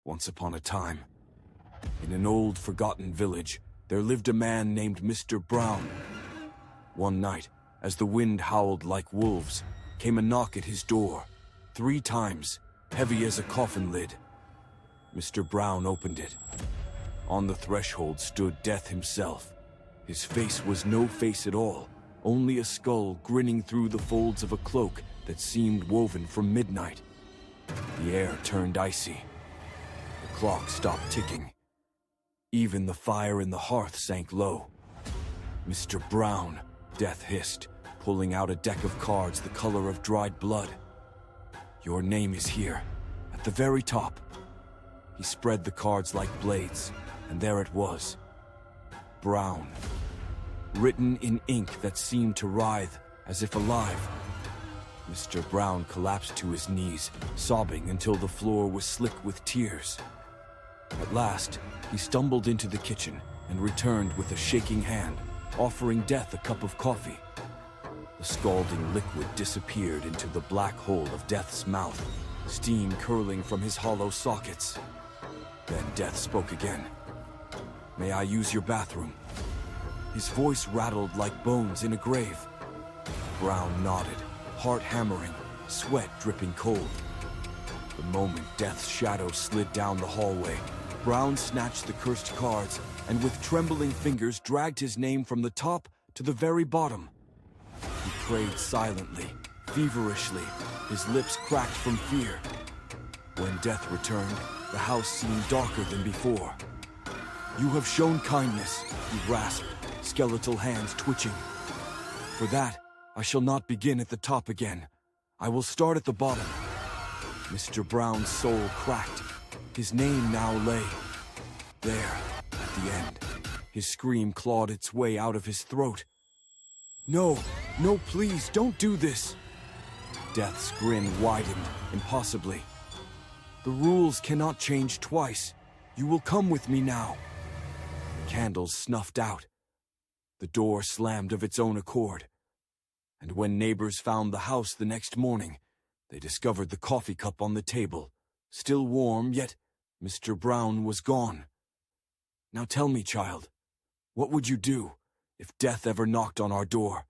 Once upon a time, in an old forgotten village, there lived a man named Mr. Brown. One night, as the wind howled like wolves, came a knock at his door, 3 times, heavy as a coffin lid. Mr. Brown opened it. On the threshold stood Death himself. His face was no face at all, only a skull grinning through the folds of a cloak that seemed woven from midnight. The air turned icy. The clock stopped ticking. Even the fire in the hearth sank low. "Mr. Brown," Death hissed, pulling out a deck of cards the color of dried blood. "Your name is here, at the very top." He spread the cards like blades, and there it was. Brown. Written in ink that seemed to writhe, as if alive. Mr. Brown collapsed to his knees, sobbing until the floor was slick with tears. At last, he stumbled into the kitchen and returned with a shaking hand, offering Death a cup of coffee. The scalding liquid disappeared into the black hole of Death's mouth, steam curling from his hollow sockets. Then Death spoke again. "May I use your bathroom?" His voice rattled like bones in a grave. Brown nodded, heart hammering, sweat dripping cold. The moment Death's shadow slid down the hallway, Brown snatched the cursed cards and with trembling fingers dragged his name from the top to the very bottom. He prayed silently, feverishly, his lips cracked from fear. When Death returned, the house seemed darker than before. "You have shown kindness," he rasped, skeletal hands twitching. "For that, I shall not begin at the top again. I will start at the bottom." Mr. Brown's soul cracked. His name now lay there, at the end. His scream clawed its way out of his throat. "No, no, please, don't do this!" Death's grin widened, impossibly. "The rules cannot change twice. You will come with me now." The candles snuffed out. The door slammed of its own accord. And when neighbors found the house the next morning, they discovered the coffee cup on the table, still warm, yet Mr. Brown was gone. "Now tell me, child, what would you do if Death ever knocked on our door?"